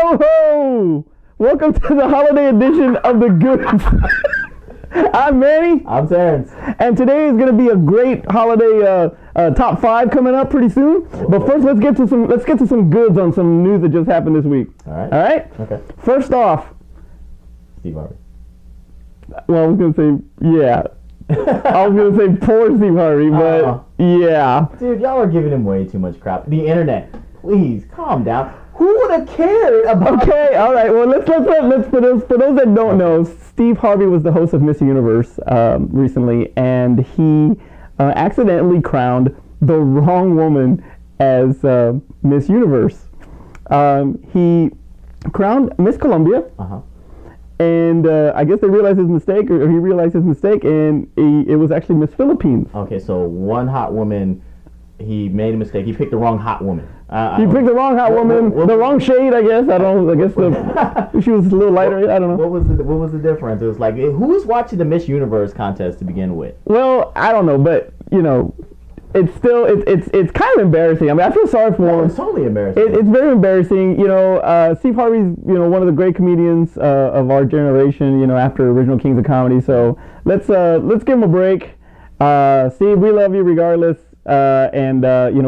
ho, ho! Welcome to the holiday edition of The Goods. I'm Manny. I'm Terrence. And today is going to be a great holiday top 5 coming up pretty soon. Okay. But first, let's get to some goods on some news that just happened this week. All right. All right? Okay. First off. Steve Harvey. Well, I was going to say, yeah. I was going to say poor Steve Harvey, but yeah. Dude, y'all are giving him way too much crap. The internet, please, calm down. Who would have cared about... Okay, all right. Well, let's for those that don't know, Steve Harvey was the host of Miss Universe recently, and he accidentally crowned the wrong woman as Miss Universe. He crowned Miss Colombia, and I guess they realized his mistake, or he realized his mistake, and it was actually Miss Philippines. Okay, so one hot woman, he made a mistake. He picked the wrong hot woman. He picked the wrong hot woman, the wrong shade, I guess. She was a little lighter. I don't know. What was the difference? It was like, who was watching the Miss Universe contest to begin with? Well, I don't know, but you know, it's still it's kind of embarrassing. I mean, I feel sorry for him. It's totally embarrassing. It's very embarrassing. You know, Steve Harvey's one of the great comedians of our generation. You know, after original Kings of Comedy. So let's give him a break. Steve, we love you regardless. And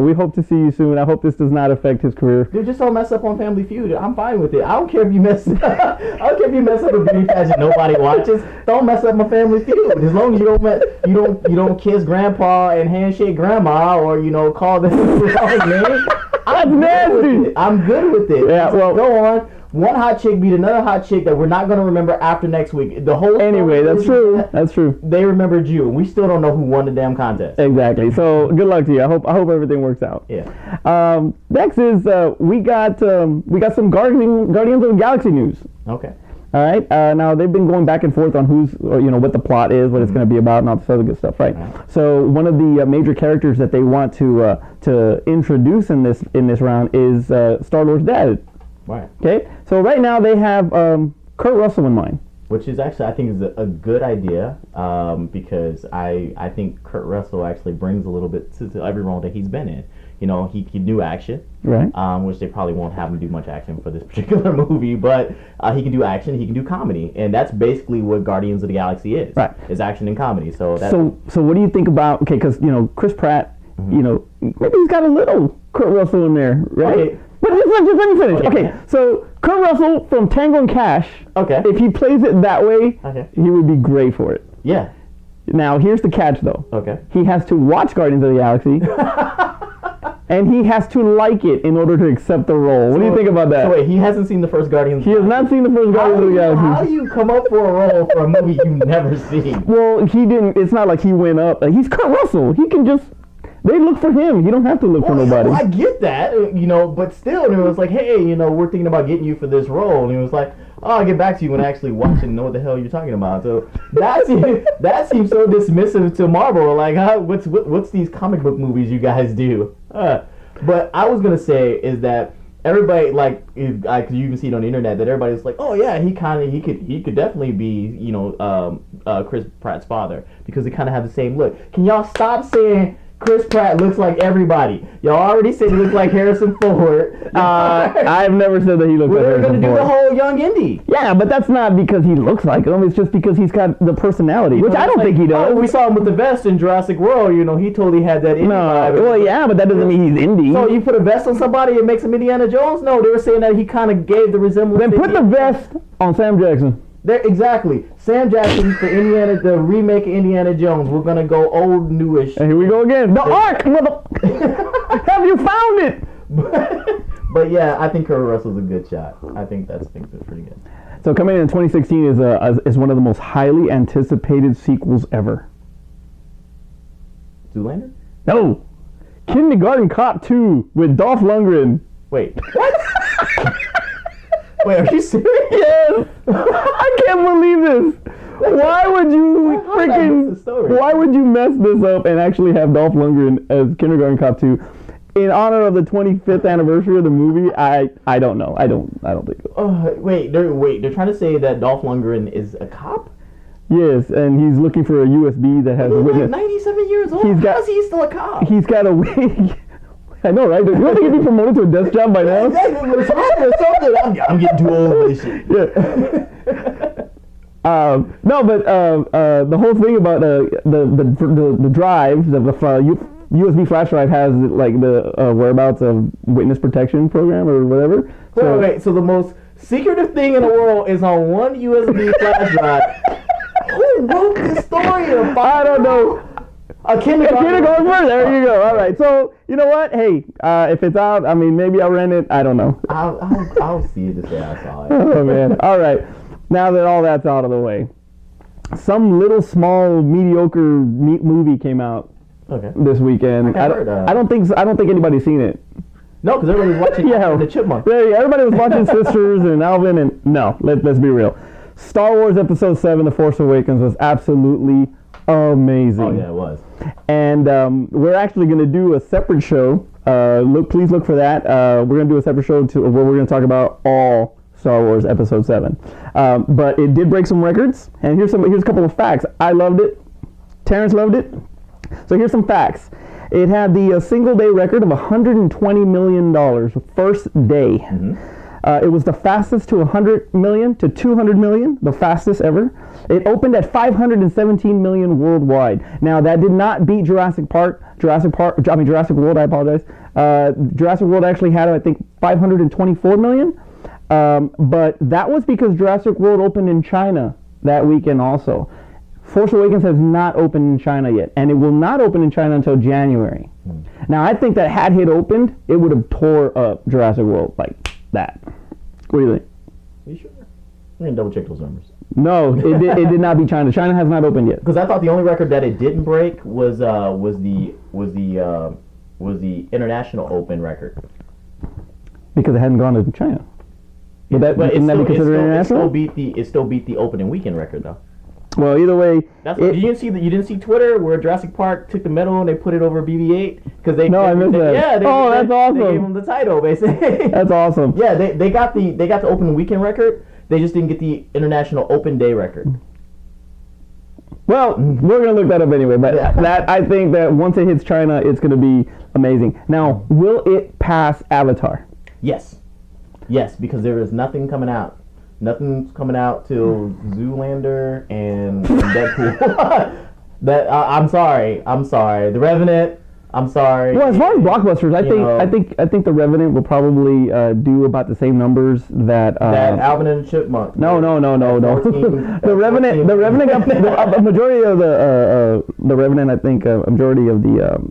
we hope to see you soon. I hope this does not affect his career. Dude, just don't mess up on Family Feud. I'm fine with it. I don't care if you mess I don't care if you mess up a beauty pageant nobody watches. Don't mess up my Family Feud. As long as you don't kiss grandpa and handshake grandma, or call them the wrong name. That's nasty. I'm good with it. Yeah, well, go on. One hot chick beat another hot chick that we're not going to remember after next week. The whole anyway, that's true. That's true. They remembered you, and we still don't know who won the damn contest. Exactly. So good luck to you. I hope everything works out. Yeah. Next is we got some Guardians of the Galaxy news. Okay. All right. Now they've been going back and forth on what the plot is, what it's going to be about, and all this other good stuff, right? So one of the major characters that they want to introduce in this round is Star-Lord's dad. Right. Okay. So right now they have Kurt Russell in mind. Which is actually, I think, is a good idea because I think Kurt Russell actually brings a little bit to every role that he's been in. He can do action, right? Which they probably won't have him do much action for this particular movie, but he can do action, he can do comedy, and that's basically what Guardians of the Galaxy is. Right. Is action and comedy. So what do you think about? Okay, because Chris Pratt, maybe he's got a little Kurt Russell in there, right? Okay. But just let me finish. Okay, so Kurt Russell from Tango and Cash. Okay. If he plays it that way, he would be great for it. Yeah. Now here's the catch, though. Okay. He has to watch Guardians of the Galaxy, and he has to like it in order to accept the role. What do you think about that? So wait, he hasn't seen the first Guardians. He has not seen the first Guardians of the Galaxy. How do you come up for a role for a movie you've never seen? Well, he didn't. It's not like he went up. He's Kurt Russell. He can just. They look for him. You don't have to look for nobody. Well, I get that, but still, it was like, hey, we're thinking about getting you for this role, and it was like, oh, I'll get back to you when I actually watch and know what the hell you're talking about. So that seems so dismissive to Marvel. Like, what's these comic book movies you guys do? But I was gonna say is that everybody, like, cause you can see it on the internet, that everybody's like, oh yeah, he could definitely be, Chris Pratt's father, because they kind of have the same look. Can y'all stop saying Chris Pratt looks like everybody? Y'all already said he looks like Harrison Ford. I've never said that he looks like Harrison Ford. We're going to do the whole young Indy. Yeah, but that's not because he looks like him. It's just because he's got the personality, which I don't think he does. Oh, we saw him with the vest in Jurassic World. He totally had that Indy vibe. Well, yeah, but that doesn't mean he's Indy. So you put a vest on somebody, it makes him Indiana Jones? No, they were saying that he kind of gave the resemblance. Then put the vest on Sam Jackson. Exactly. Sam Jackson for the remake of Indiana Jones. We're gonna go old, newish. And here we go again. The Ark, mother. Have you found it? But yeah, I think Kurt Russell's a good shot. I think that's pretty good. So coming in 2016 is one of the most highly anticipated sequels ever. Zoolander? No. Kindergarten Cop 2 with Dolph Lundgren. Wait. What? Wait, are you serious? Yes. I can't believe this. Why would you why would you mess this up and actually have Dolph Lundgren as Kindergarten Cop 2 in honor of the 25th anniversary of the movie? I don't know. I don't think so. Wait, they're trying to say that Dolph Lundgren is a cop? Yes, and he's looking for a USB that has a witness. Like 97 years old. How is he still a cop? He's got a I know, right? You don't think you'd be promoted to a desk job by now? Exactly. We're something. I'm getting too old for this shit. Yeah. No, but the whole thing about the drive, the USB flash drive has like the whereabouts of witness protection program or whatever. Wait. So the most secretive thing in the world is on one USB flash drive. Who wrote this story? I don't know. A kindergarten. There you go. All right. So you know what? Hey, if it's out, I mean, maybe I'll rent it. I don't know. I'll see it to say I saw it. Oh man. All right. Now that all that's out of the way, some little small mediocre movie came out this weekend. I don't think anybody's seen it. No, because everybody was watching the Chipmunk. Yeah, everybody was watching Sisters and Alvin, and no, let's be real. Star Wars Episode 7, The Force Awakens was absolutely amazing. Oh yeah, it was. And we're actually going to do a separate show. Please look for that. We're going to do a separate show where we're going to talk about all Star Wars Episode 7. But it did break some records, and here's a couple of facts. I loved it. Terrence loved it. So here's some facts. It had the single day record of $120 million first day. Mm-hmm. It was the fastest to 100 million to 200 million, the fastest ever. It opened at 517 million worldwide. Now that did not beat Jurassic World, I apologize. Jurassic World actually had, I think, 524 million. But that was because Jurassic World opened in China that weekend also. Force Awakens has not opened in China yet, and it will not open in China until January. Now, I think that had it opened, it would have tore up Jurassic World like that. What do you think? Are you sure? We're going to double check those numbers. No, it did not beat China. China has not opened yet. Because I thought the only record that it didn't break was the international open record. Because it hadn't gone to China. But wouldn't that be considered international? It still beat the opening weekend record though. Well, either way, you didn't see Twitter where Jurassic Park took the medal and they put it over BB-8 because I missed that. Yeah, that's awesome. They gave them the title basically. That's awesome. Yeah, they got the open weekend record. They just didn't get the international open day record. Well, we're gonna look that up anyway. But I think that once it hits China, it's gonna be amazing. Now, will it pass Avatar? Yes, because there is nothing coming out. Nothing's coming out till Zoolander and Deadpool. I'm sorry. The Revenant. I'm sorry. Well, as far as blockbusters, I think The Revenant will probably do about the same numbers that Alvin and the Chipmunk. No. 14, the Revenant got the majority of the Revenant. I think a majority of the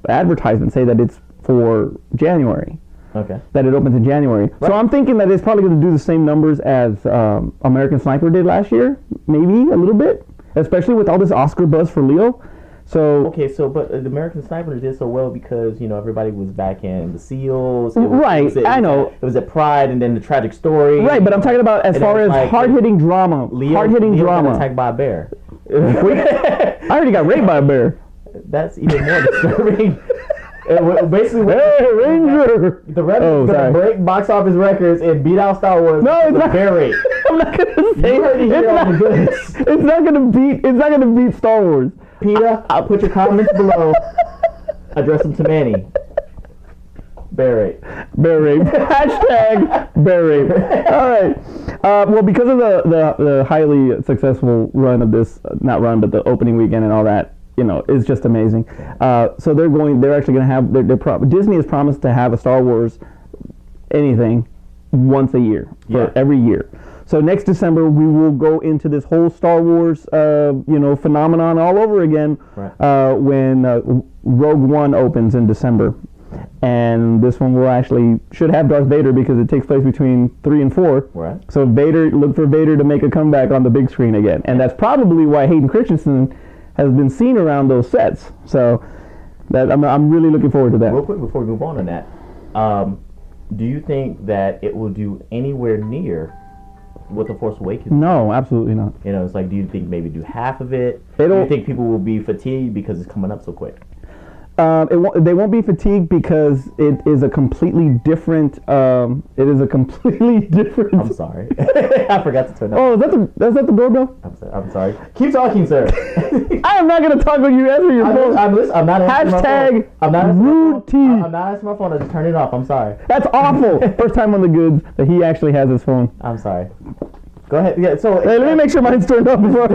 advertisements say that it's for January. Okay. That it opens in January. Right. So I'm thinking that it's probably going to do the same numbers as American Sniper did last year, maybe a little bit, especially with all this Oscar buzz for Leo. So but the American Sniper did so well because everybody was back in the SEALs. I know. It was at Pride and then the tragic story. Right, but I'm talking about as far as hard-hitting drama. Leo got attacked by a bear. I already got raped by a bear. That's even more disturbing. Basically, Ranger! The Revenant is going to break box office records and beat out Star Wars. No, it's not. Bear rate. I'm not going to say it's not going to beat Star Wars. Peter, I'll put your comments below. Address them to Manny. Bear rape. Hashtag bear rape. All right. Well, because of the highly successful run of this, not run, but the opening weekend and all that, it's just amazing. So they're actually going to have, Disney has promised to have a Star Wars anything once a year, for every year. So next December, we will go into this whole Star Wars, phenomenon all over again, when Rogue One opens in December. And this one should have Darth Vader because it takes place between 3 and 4. Right. So look for Vader to make a comeback on the big screen again. And that's probably why Hayden Christensen has been seen around those sets. So I'm really looking forward to that. Real quick before we move on that, do you think that it will do anywhere near what The Force Awakens? No, absolutely not. It's like, do you think maybe do half of it? Do you think people will be fatigued because it's coming up so quick? They won't be fatigued because it is a completely different. I'm sorry, I forgot to turn that. Oh, is that the doorbell? I'm sorry. Keep talking, sir. I I am not gonna talk when you answer your phone. I'm not answering my phone. I'm not rude T. I'm not answering my phone. I just turned it off. I'm sorry. That's awful. First time on the goods that he actually has his phone. I'm sorry. Go ahead. Yeah. So hey, let me make sure mine's turned off before.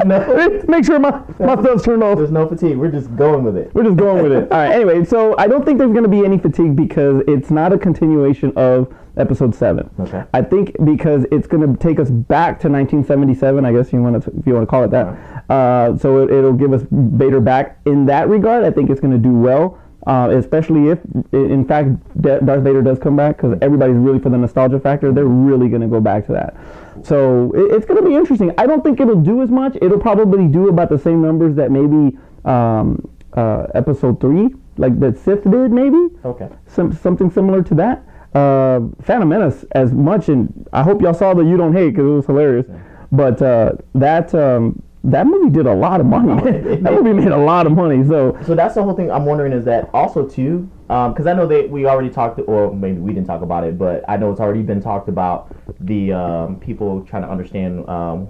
Make sure my stuff's turned off. There's no fatigue. We're just going with it. All right. Anyway, so I don't think there's going to be any fatigue because it's not a continuation of episode 7. Okay. I think because it's going to take us back to 1977. I guess if you want to call it that. So it'll give us Vader back in that regard. I think it's going to do well. Especially if, in fact, Darth Vader does come back, because everybody's really, for the nostalgia factor, they're really going to go back to that. So it's going to be interesting. I don't think it'll do as much. It'll probably do about the same numbers that maybe episode 3, like that Sith did, maybe. Okay. Something similar to that. Phantom Menace as much, and I hope y'all saw the You Don't Hate, because it was hilarious. Yeah. But that movie did a lot of money. That movie made a lot of money. So that's the whole thing. I'm wondering is that also too, because I know that we already talked, or maybe we didn't talk about it, but I know it's already been talked about the people trying to understand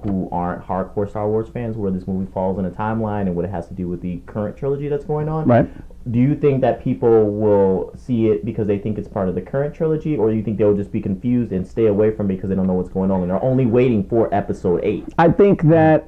who aren't hardcore Star Wars fans where this movie falls in a timeline and what it has to do with the current trilogy that's going on. Right. Do you think that people will see it because they think it's part of the current trilogy, or do you think they'll just be confused and stay away from it because they don't know what's going on and they're only waiting for episode 8? I think that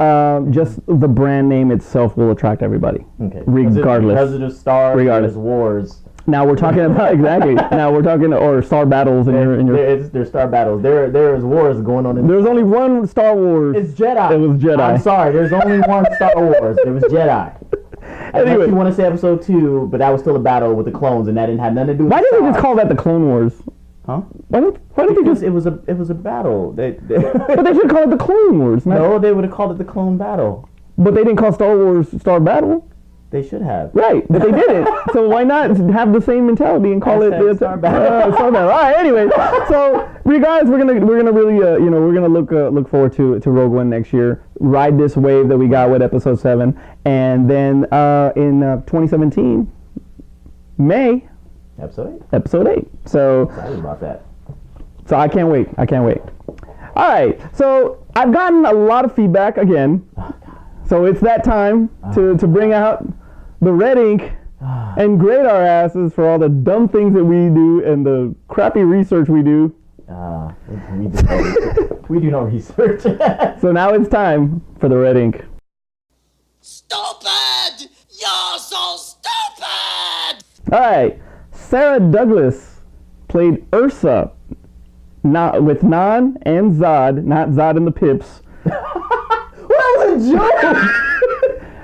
just the brand name itself will attract everybody. Okay. Regardless. Because of the Star Wars. Now we're talking about exactly. Now we're talking or Star Battles in your. There's Star Battles. There's wars going on. There's only one Star Wars. It's Jedi. It was Jedi. I'm sorry. There's only one Star Wars. It was Jedi. Anyway, unless you want to say episode 2, but that was still a battle with the clones, and that didn't have nothing to do with Why didn't they just call that the Clone Wars? Huh? Why didn't they just... It was a battle. But they should call it the Clone Wars. No, they would have called it the Clone Battle. But they didn't call Star Wars Star Battle. They should have. Right, but they didn't. So why not have the same mentality and call it the Star Battle? Star Battle. All right. Anyway, so regardless, we're gonna really we're gonna look forward to Rogue One next year. Ride this wave that we got with Episode 7, and then in 2017, May. Episode 8. So excited about that. So I can't wait. All right. So I've gotten a lot of feedback again. So it's that time to bring out the red ink and grade our asses for all the dumb things that we do and the crappy research we do. We do no research. So now it's time for the red ink. Stupid! You're so stupid! All right. Sarah Douglas played Ursa, with Nan and Zod, not Zod and the Pips. That was a joke.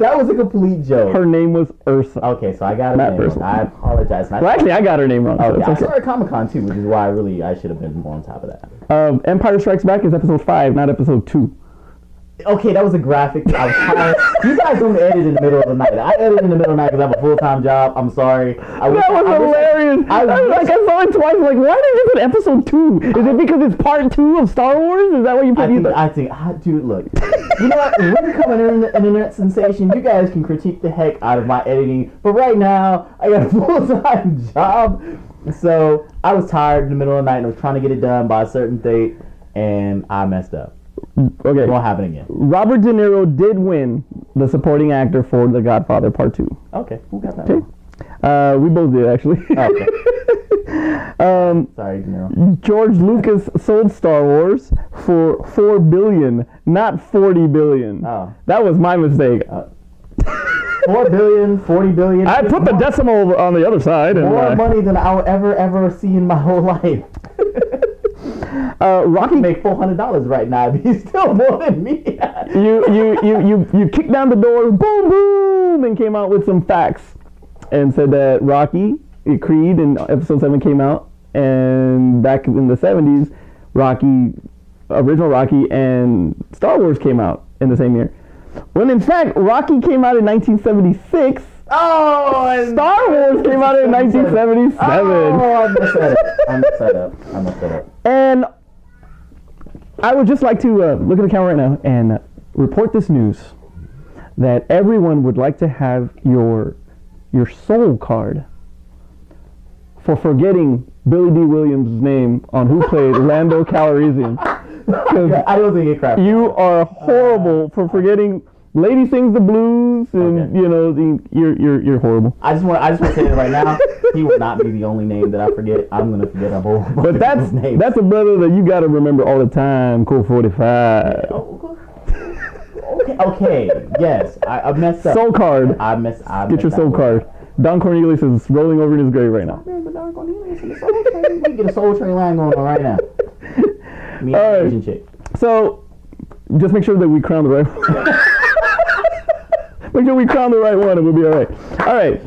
That was a complete joke. Her name was Ursa. Okay, so I got her name wrong. I apologize. Well, actually, I got her name wrong. Okay, I saw her at Comic-Con too, which is why I should have been more on top of that. Empire Strikes Back is episode 5, not episode 2. Okay, that was a graphic. I was tired. You guys don't edit in the middle of the night. I edit in the middle of the night because I have a full-time job. I'm sorry. That was hilarious. I saw it twice. Like, why did you put episode 2? Is it because it's part 2 of Star Wars? Is that what you put? Dude, look. You know what? When we become an internet sensation, you guys can critique the heck out of my editing. But right now, I got a full-time job. So I was tired in the middle of the night and I was trying to get it done by a certain date, and I messed up. Okay. It won't happen again. Robert De Niro did win the supporting actor for The Godfather Part 2. Okay. Who got that? Okay. We both did, actually. Okay. Sorry, De Niro. George Lucas sold Star Wars for $4 billion, not $40 billion. Oh. That was my mistake. $4 billion, $40 billion. I put the decimal on the other side. More money than I'll ever see in my whole life. Rocky make $400 right now. He's still more than me. you kicked down the door, boom, boom, and came out with some facts, and said that Rocky, Creed, in episode 7 came out, and back in the 70s, original Rocky, and Star Wars came out in the same year. When in fact, Rocky came out in 1976. Oh, and Star Wars came out in 1977. Oh, I messed that up. And I would just like to look at the camera right now and report this news that everyone would like to have your soul card for forgetting Billy D. Williams' name on who played Lando Calrissian. I don't think it crapped. You are horrible for forgetting lady sings the blues, and you're horrible. I just want to say that right now. He will not be the only name that I forget. I'm gonna forget a whole bunch But of names. that's a brother that you got to remember all the time. Cool 45. Okay. Yes, I messed up. Soul card. I messed. Get your soul card. Don Cornelius is rolling over in his grave right now. Don Cornelius and the Soul Train. We get a Soul Train line going on right now. Me and the Asian chick. So, just make sure that we crown the right one. Make sure we crown the right one and we'll be all right. All right.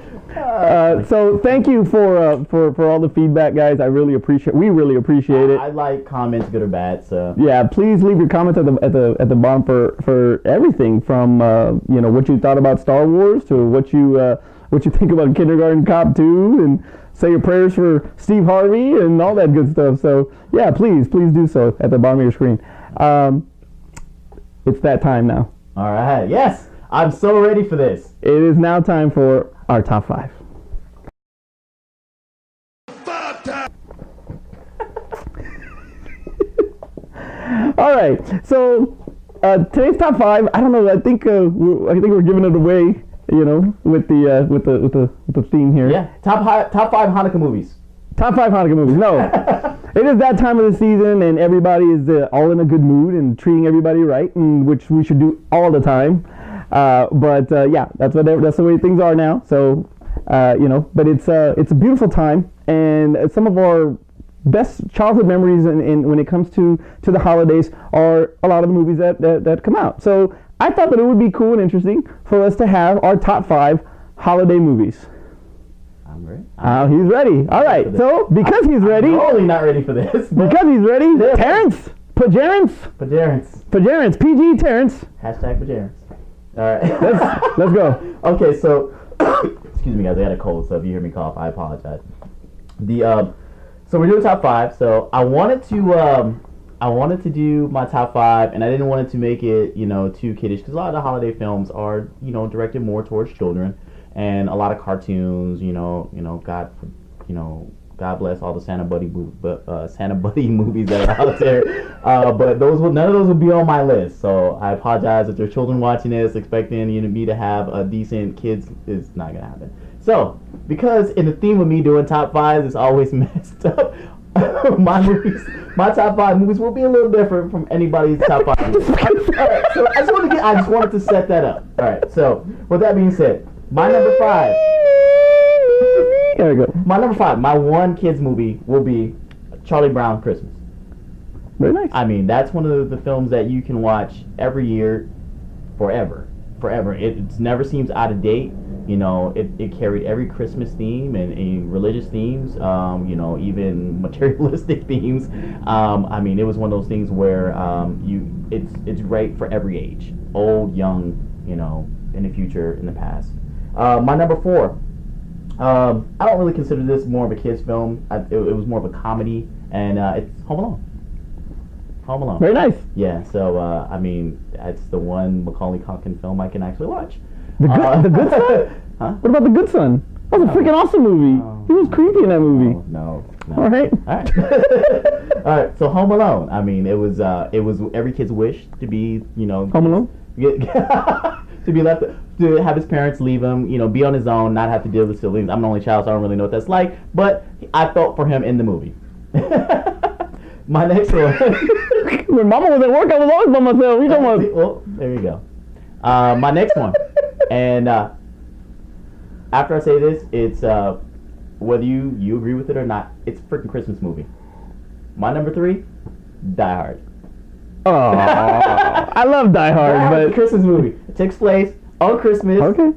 So thank you for all the feedback, guys. We really appreciate it. I like comments, good or bad. So yeah, please leave your comments at the bottom for everything from what you thought about Star Wars to what you think about Kindergarten Cop 2, and say your prayers for Steve Harvey and all that good stuff. So yeah, please do so at the bottom of your screen. It's that time now. All right. Yes, I'm so ready for this. It is now time for our top 5. All right, so today's top 5. I don't know. I think we're giving it away. With the theme here. Yeah, top 5 Hanukkah movies. Top 5 Hanukkah movies. No, it is that time of the season, and everybody is all in a good mood and treating everybody right, and which we should do all the time. But that's the way things are now. So but it's a beautiful time, and some of our best childhood memories and when it comes to the holidays are a lot of the movies that come out. So I thought that it would be cool and interesting for us to have our top 5 holiday movies. I'm ready. He's ready. All right. So because he's ready, I'm totally not ready for this. Because he's ready, Terrence, Pajarance, PG Terrence. #Pajarance. All right. Let's go. Okay, so excuse me, guys. I got a cold, so if you hear me cough, I apologize. So we're doing top 5. So I wanted to do my top 5, and I didn't want it to make it, too kiddish, because a lot of the holiday films are, directed more towards children, and a lot of cartoons, God bless all the Santa Buddy movies that are out there. But none of those will be on my list. So I apologize if there are children watching this, expecting me to have a decent kids. It's not gonna happen. So because in the theme of me doing top 5s is always messed up. My top 5 movies will be a little different from anybody's top 5 movies. Alright, so I just wanted to set that up. Alright, so with that being said, my number 5. There we go. My number 5, my one kids movie will be Charlie Brown Christmas. Very nice. I mean, that's one of the films that you can watch every year, forever. It never seems out of date. It carried every Christmas theme and religious themes, even materialistic themes. I mean, it was one of those things where it's great for every age, old, young, in the future, in the past. My number 4. I don't really consider this more of a kids film. It was more of a comedy, and it's Home Alone. Home Alone. Very nice. Yeah. So I mean, that's the one Macaulay Culkin film I can actually watch. The Good Son? Huh? What about The Good Son? That was a freaking awesome movie. He was creepy in that movie. No. All right. All right. So Home Alone. I mean, it was every kid's wish to be, Home Alone. To be left, to have his parents leave him, be on his own, not have to deal with siblings. I'm an only child, so I don't really know what that's like. But I felt for him in the movie. My next one. When Mama was at work, I was always by myself. Well, there you go. My next one, and after I say this, it's whether you agree with it or not, it's a freaking Christmas movie. My number 3, Die Hard. Oh, I love Die Hard, but it's a Christmas movie. It takes place on Christmas. Okay.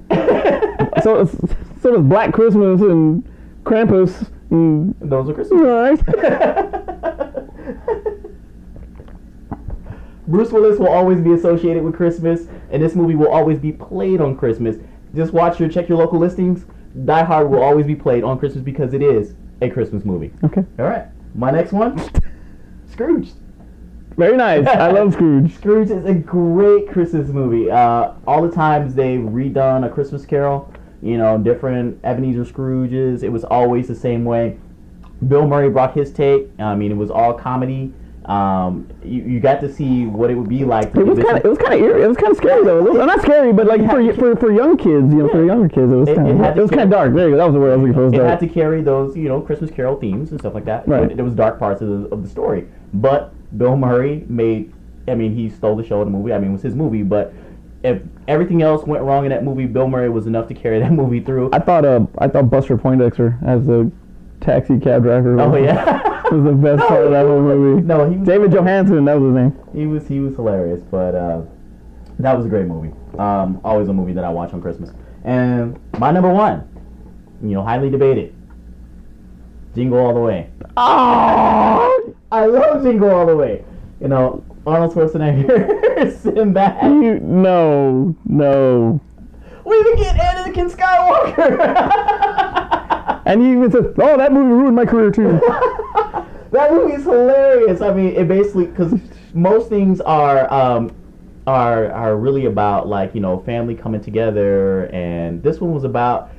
so does Black Christmas and Krampus. And those are Christmas. All right. Bruce Willis will always be associated with Christmas, and this movie will always be played on Christmas. Just check your local listings. Die Hard will always be played on Christmas because it is a Christmas movie. Okay. All right. My next one, Scrooge. Very nice. I love Scrooge. Scrooge is a great Christmas movie. All the times they've redone A Christmas Carol, different Ebenezer Scrooges, it was always the same way. Bill Murray brought his take. I mean, it was all comedy. You got to see what it would be like. It was kind of eerie. It was kind of scary though. Well, not scary, but like for young kids, for younger kids, it was kind of dark. There you go. That was the word I was looking for. It had to carry those, Christmas Carol themes and stuff like that. Right. There was dark parts of the story, but Bill Murray he stole the show in the movie. It was his movie, but if everything else went wrong in that movie, Bill Murray was enough to carry that movie through. I thought Buster Poindexter as the taxi cab driver. Oh yeah. Was the best part of that whole movie. No, he was David Johansen, that was his name. He was hilarious, but that was a great movie. Always a movie that I watch on Christmas. And my number one, highly debated, Jingle All the Way. Oh, I love Jingle All the Way. Arnold Schwarzenegger, Sinbad. No. We even get Anakin Skywalker. And he even says, "Oh, that movie ruined my career too." That movie's hilarious. It basically, because most things are really about family coming together, and this one was about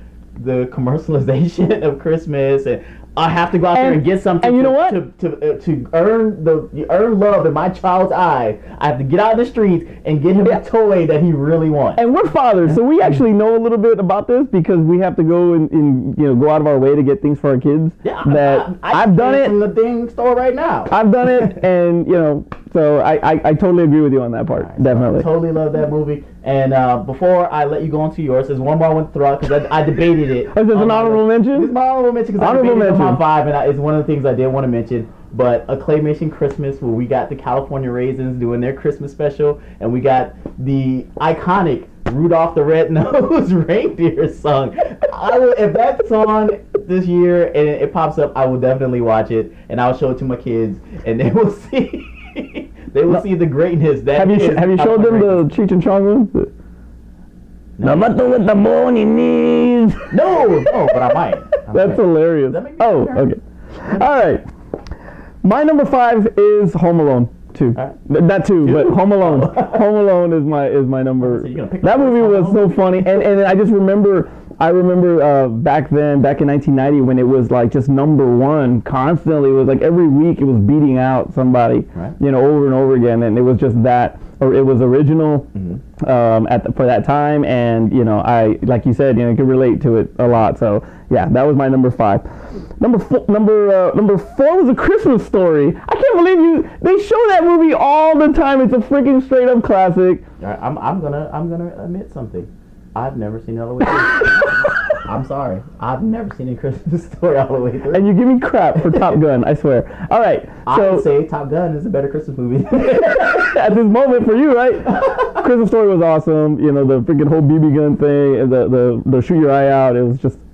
the commercialization of Christmas, and I have to go out there and get something. And you know what? To earn love in my child's eye, I have to get out in the streets and get him a toy that he really wants. And we're fathers, so we actually know a little bit about this because we have to go and go out of our way to get things for our kids. Yeah, I've done it from the thing store right now. I've done it, and so I totally agree with you on that part. Right, definitely. I totally love that movie. And before I let you go on to yours, there's one more I want to throw out because I debated it. Oh, is this an honorable mention? This is my honorable mention because I debated it on my 5, and it's one of the things I did want to mention. But A Claymation Christmas, where we got the California Raisins doing their Christmas special, and we got the iconic Rudolph the Red-Nosed Reindeer song. If that's on this year and it pops up, I will definitely watch it, and I'll show it to my kids, and they will see. They will see the greatness that have you showed them the Cheech and Chong one? No matter what the morning is. No, but I might. That's hilarious. Okay. All right. My number 5 is Home Alone 2. Not 2, but Home Alone. Home Alone is my number. So that movie was so funny, and I just remember. Back in 1990 when it was like just number 1 constantly. It was like every week it was beating out somebody, right. Over and over again, and it was just that. Or it was original for that time, and I, like you said, could relate to it a lot. So yeah, that was my number 5. Number 4 was A Christmas Story. I can't believe they show that movie all the time. It's a freaking straight up classic. All right, I'm gonna admit something. I've never seen it all the way through. I'm sorry. I've never seen A Christmas Story all the way through. And you give me crap for Top Gun, I swear. All right. I would say Top Gun is a better Christmas movie. At this moment for you, right? Christmas Story was awesome. The freaking whole BB gun thing, the shoot your eye out.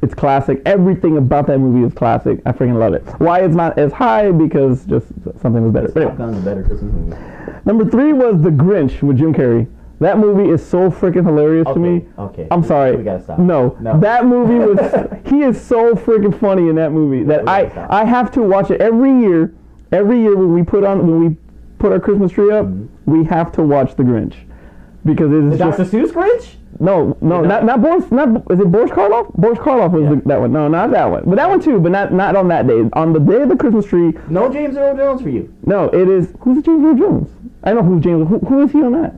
It's classic. Everything about that movie is classic. I freaking love it. Why it's not as high? Because just something was better. Top Gun's a better Christmas movie. Number 3 was The Grinch with Jim Carrey. That movie is so freaking hilarious to me. Okay. I'm sorry. We gotta stop. No. That movie was. He is so freaking funny in that movie that I have to watch it every year. Every year when we put our Christmas tree up, we have to watch The Grinch because it is Dr. Seuss Grinch. No, not Boris. Is it Boris Karloff? Boris Karloff was that one. No, not that one. But that one too. But not on that day. On the day of the Christmas tree. No James Earl Jones for you. No, it is. Who's James Earl Jones? I know who's James. Who is he on that?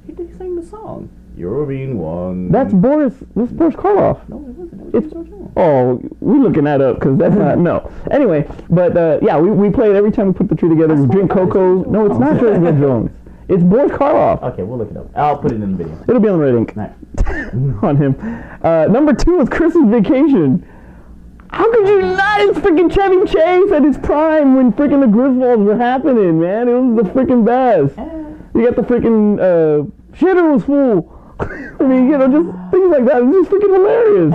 He sang the song. You're being one. That's Boris Karloff. No, it wasn't. It was James Earl Jones. Oh, we're looking that up because that's not no. Anyway, but yeah, we play it every time we put the tree together. We drink cocoa. No, it's not James Earl Jones. It's Boris Karloff. Okay, we'll look it up. I'll put it in the video. It'll be on the red ink. Right. On him. Number 2 is Christmas Vacation. How could you not? It's freaking Chevy Chase at his prime when freaking the Griswolds were happening, man. It was the freaking best. You got the freaking shitter was full. I mean, just things like that. It's just freaking hilarious.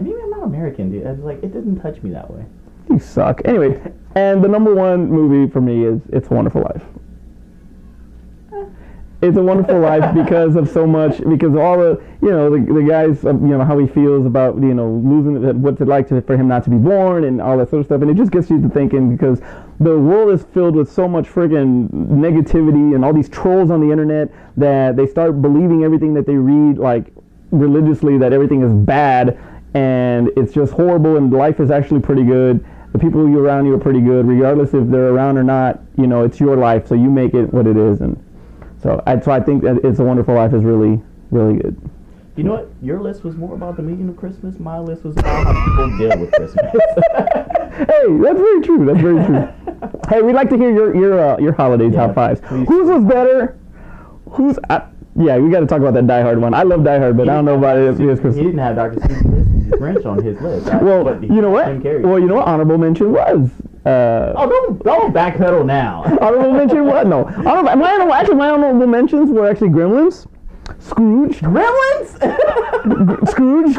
Maybe I'm not American, dude. It's like it doesn't touch me that way. You suck. Anyway, and the number 1 movie for me is It's a Wonderful Life. It's a Wonderful Life because of so much, because all the guys, how he feels about, losing, what's it like for him not to be born and all that sort of stuff. And it just gets you to thinking because the world is filled with so much friggin' negativity and all these trolls on the internet that they start believing everything that they read, like religiously, that everything is bad and it's just horrible and life is actually pretty good. the people you around you are pretty good, regardless if they're around or not. You know, it's your life, so you make it what it is, and so I think that It's a Wonderful Life is really, really good. You know what? Your list was more about the meaning of Christmas. My list was about how people deal with Christmas. Hey, that's very true. That's very true. Hey, we'd like to hear your holiday top fives. Please. Whose was better? Yeah, we got to talk about that Die Hard one. I love Die Hard, but I don't know about it. He didn't have Dr. Steve Grinch on his list. Well, you know what? Well, you know what? Honorable mention was. Don't backpedal now. Honorable mention what? No. My honorable mentions were actually Gremlins, Scrooge, Scrooge,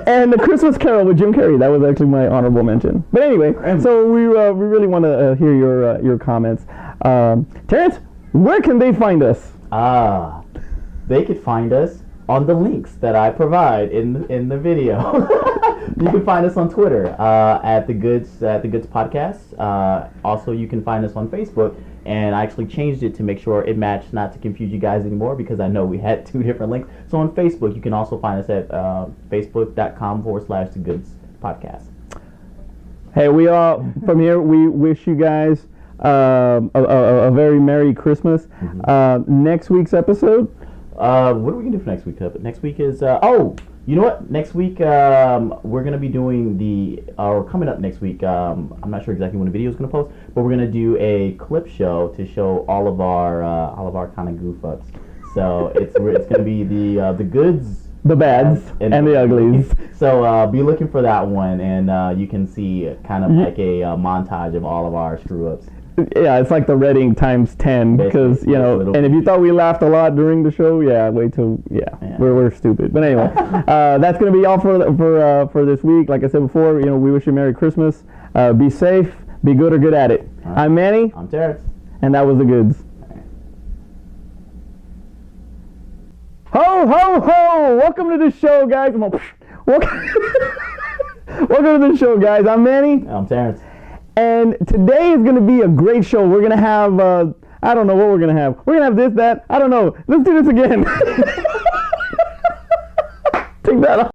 and The Christmas Carol with Jim Carrey. That was actually my honorable mention. But anyway, so we really want to hear your comments. Terrence, where can they find us? They could find us on the links that I provide in the video. You can find us on Twitter at the Goods Podcast. Also, you can find us on Facebook, and I actually changed it to make sure it matched, not to confuse you guys anymore, because I know we had 2 different links. So on Facebook, you can also find us at facebook.com/The Goods Podcast. Hey, we all from here. We wish you guys a very Merry Christmas. Mm-hmm. Next week's episode. What are we gonna do for next week? Next week is you know what? Next week we're gonna be doing coming up next week. I'm not sure exactly when the video is gonna post, but we're gonna do a clip show to show all of our kind of goof ups. So it's gonna be the goods, the bads, and the uglies. So be looking for that one, and you can see kind of like a montage of all of our screw ups. Yeah, it's like the Reading times 10, because and if you thought we laughed a lot during the show, wait till we're stupid. But anyway, that's gonna be all for this week. Like I said before, we wish you Merry Christmas. Be safe, be good or good at it. Right. I'm Manny. I'm Terrence. And that was the Goods. Ho ho ho! Welcome to the show, guys. Welcome to the show, guys. I'm Manny. I'm Terrence. And today is going to be a great show. We're going to have, I don't know what we're going to have. We're going to have this, that. I don't know. Let's do this again. Take that off.